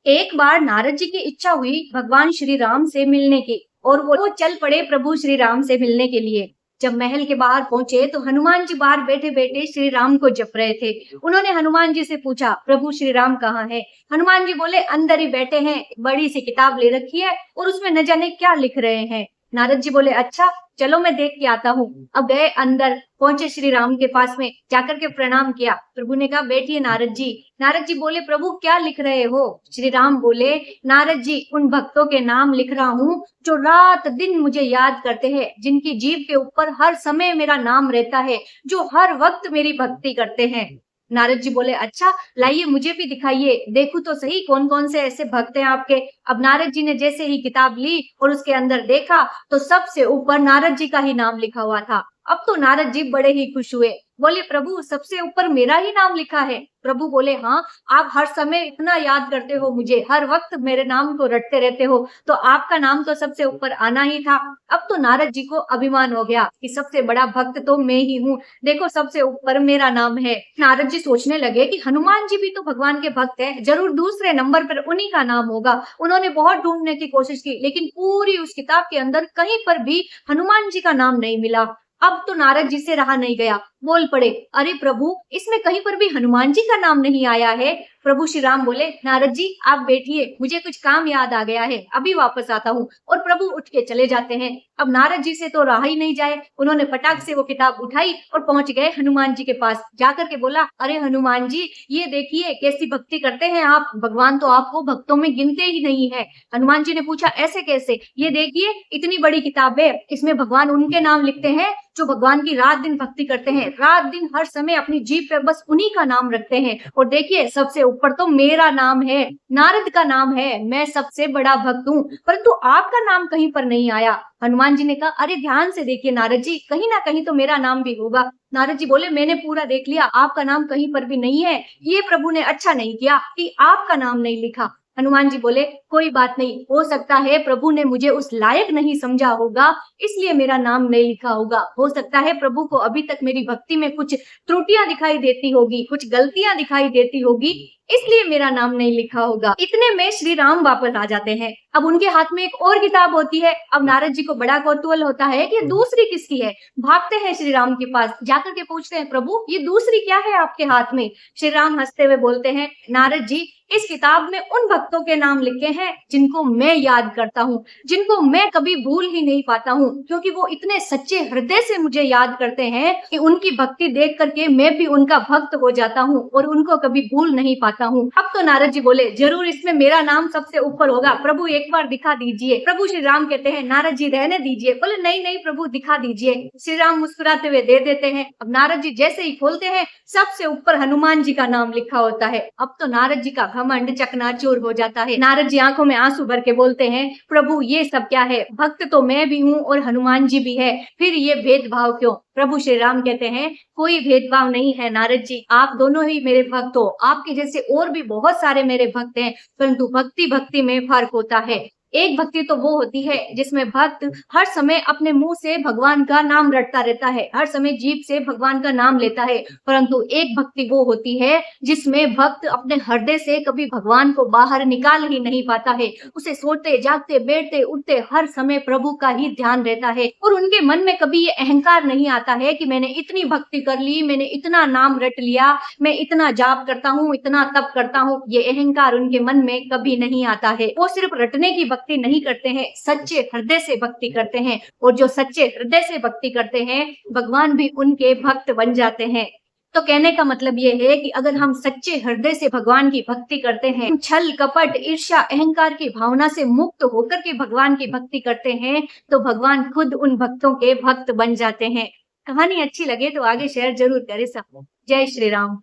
एक बार नारद जी की इच्छा हुई भगवान श्री राम से मिलने की और वो चल पड़े प्रभु श्री राम से मिलने के लिए। जब महल के बाहर पहुंचे तो हनुमान जी बाहर बैठे बैठे श्री राम को जप रहे थे। उन्होंने हनुमान जी से पूछा, प्रभु श्री राम कहाँ है? हनुमान जी बोले, अंदर ही बैठे हैं, बड़ी सी किताब ले रखी है और उसमें न जाने क्या लिख रहे हैं। नारद जी बोले, अच्छा चलो मैं देख के आता हूँ। अब गए अंदर, पहुंचे श्री राम के पास में, जाकर के प्रणाम किया। प्रभु ने कहा, बैठिए नारद जी। नारद जी बोले, प्रभु क्या लिख रहे हो? श्री राम बोले, नारद जी उन भक्तों के नाम लिख रहा हूँ जो रात दिन मुझे याद करते हैं, जिनकी जीभ के ऊपर हर समय मेरा नाम रहता है, जो हर वक्त मेरी भक्ति करते हैं। नारद जी बोले, अच्छा लाइए मुझे भी दिखाइए, देखूं तो सही कौन कौन से ऐसे भक्त हैं आपके। अब नारद जी ने जैसे ही किताब ली और उसके अंदर देखा तो सबसे ऊपर नारद जी का ही नाम लिखा हुआ था। अब तो नारद जी बड़े ही खुश हुए, बोले, प्रभु सबसे ऊपर मेरा ही नाम लिखा है? प्रभु बोले, हाँ, आप हर समय इतना याद करते हो मुझे, हर वक्त मेरे नाम को रटते रहते हो, तो आपका नाम तो सबसे ऊपर आना ही था। अब तो नारद जी को अभिमान हो गया कि सबसे बड़ा भक्त तो मैं ही हूँ, देखो सबसे ऊपर मेरा नाम है। नारद जी सोचने लगे कि हनुमान जी भी तो भगवान के भक्त हैं, जरूर दूसरे नंबर पर उन्हीं का नाम होगा। उन्होंने बहुत ढूंढने की कोशिश की, लेकिन पूरी उस किताब के अंदर कहीं पर भी हनुमान जी का नाम नहीं मिला। अब तो नारद जी से रहा नहीं गया, बोल पड़े, अरे प्रभु इसमें कहीं पर भी हनुमान जी का नाम नहीं आया है। प्रभु श्री राम बोले, नारद जी आप बैठिए, मुझे कुछ काम याद आ गया है, अभी वापस आता हूँ। और प्रभु उठ के चले जाते हैं। अब नारद जी से तो रहा ही नहीं जाए, उन्होंने फटाक से वो किताब उठाई और पहुंच गए हनुमान जी के पास। जाकर के बोला, अरे हनुमान जी ये देखिए कैसी भक्ति करते हैं आप, भगवान तो आपको भक्तों में गिनते ही नहीं है। हनुमान जी ने पूछा, ऐसे कैसे? ये देखिए इतनी बड़ी किताब है, इसमें भगवान उनके नाम लिखते हैं जो भगवान की रात दिन भक्ति करते हैं, रात दिन हर समय अपनी जीभ पे बस उन्हीं का नाम रखते हैं। और देखिए सबसे ऊपर तो मेरा नाम है, नारद का नाम है, मैं सबसे बड़ा भक्त हूँ, परंतु आपका नाम कहीं पर नहीं आया। हनुमान जी ने कहा, अरे ध्यान से देखिए नारद जी, कहीं ना कहीं तो मेरा नाम भी होगा। नारद जी बोले, मैंने पूरा देख लिया, आपका नाम कहीं पर भी नहीं है। ये प्रभु ने अच्छा नहीं किया कि आपका नाम नहीं लिखा। हनुमान जी बोले, कोई बात नहीं, हो सकता है प्रभु ने मुझे उस लायक नहीं समझा होगा, इसलिए मेरा नाम नहीं लिखा होगा। हो सकता है प्रभु को अभी तक मेरी भक्ति में कुछ त्रुटियां दिखाई देती होगी, कुछ गलतियां दिखाई देती होगी, इसलिए मेरा नाम नहीं लिखा होगा। इतने में श्री राम वापस आ जाते हैं। अब उनके हाथ में एक और किताब होती है। अब नारद जी को बड़ा कौतूहल होता है कि दूसरी किसकी है। भागते हैं श्री राम के पास, जाकर के पूछते हैं, प्रभु ये दूसरी क्या है आपके हाथ में? श्री राम हंसते हुए बोलते हैं, नारद जी इस किताब में उन भक्तों के नाम लिखे हैं जिनको मैं याद करता हूँ, जिनको मैं कभी भूल ही नहीं पाता हूँ, क्योंकि वो इतने सच्चे हृदय से मुझे याद करते हैं कि उनकी भक्ति देख करके मैं भी उनका भक्त हो जाता हूँ और उनको कभी भूल नहीं पाता हूँ। अब तो नारद जी बोले, जरूर इसमें मेरा नाम सबसे ऊपर होगा, प्रभु एक बार दिखा दीजिए। प्रभु श्री राम कहते हैं, नारद जी रहने दीजिए। बोले, नहीं नहीं प्रभु दिखा दीजिए। श्री राम मुस्कुराते हुए दे देते हैं। अब नारद जी जैसे ही खोलते हैं, सबसे ऊपर हनुमान जी का नाम लिखा होता है। अब तो नारद जी का घमंड चकनाचूर हो जाता है। नारद जी आंखों में आंसू भर के बोलते हैं, प्रभु ये सब क्या है? भक्त तो मैं भी हूँ और हनुमान जी भी है, फिर ये भेदभाव क्यों? प्रभु श्री राम कहते हैं, कोई भेदभाव नहीं है नारद जी, आप दोनों ही मेरे भक्त हो, आपके जैसे और भी बहुत सारे मेरे भक्त हैं, परंतु भक्ति भक्ति में फर्क होता है। एक भक्ति तो वो होती है जिसमें भक्त हर समय अपने मुंह से भगवान का नाम रटता रहता है, हर समय जीभ से भगवान का नाम लेता है, परंतु एक भक्ति वो होती है जिसमें भक्त अपने हृदय से कभी भगवान को बाहर निकाल ही नहीं पाता है। उसे सोते जागते बैठते उठते हर समय प्रभु का ही ध्यान रहता है और उनके मन में कभी ये अहंकार नहीं आता है कि मैंने इतनी भक्ति कर ली, मैंने इतना नाम रट लिया, मैं इतना जाप करता हूँ, इतना तप करता हूँ। ये अहंकार उनके मन में कभी नहीं आता है। वो सिर्फ रटने की भक्ति नहीं करते हैं, सच्चे हृदय से भक्ति करते हैं, और जो सच्चे हृदय से भक्ति करते हैं भगवान भी उनके भक्त बन जाते हैं। तो कहने का मतलब ये है कि अगर हम सच्चे हृदय से भगवान की भक्ति करते हैं, छल कपट ईर्ष्या अहंकार की भावना से मुक्त होकर के भगवान की भक्ति करते हैं, तो भगवान खुद उन भक्तों के भक्त बन जाते हैं। कहानी अच्छी लगे तो आगे शेयर जरूर करें सब। जय श्री राम।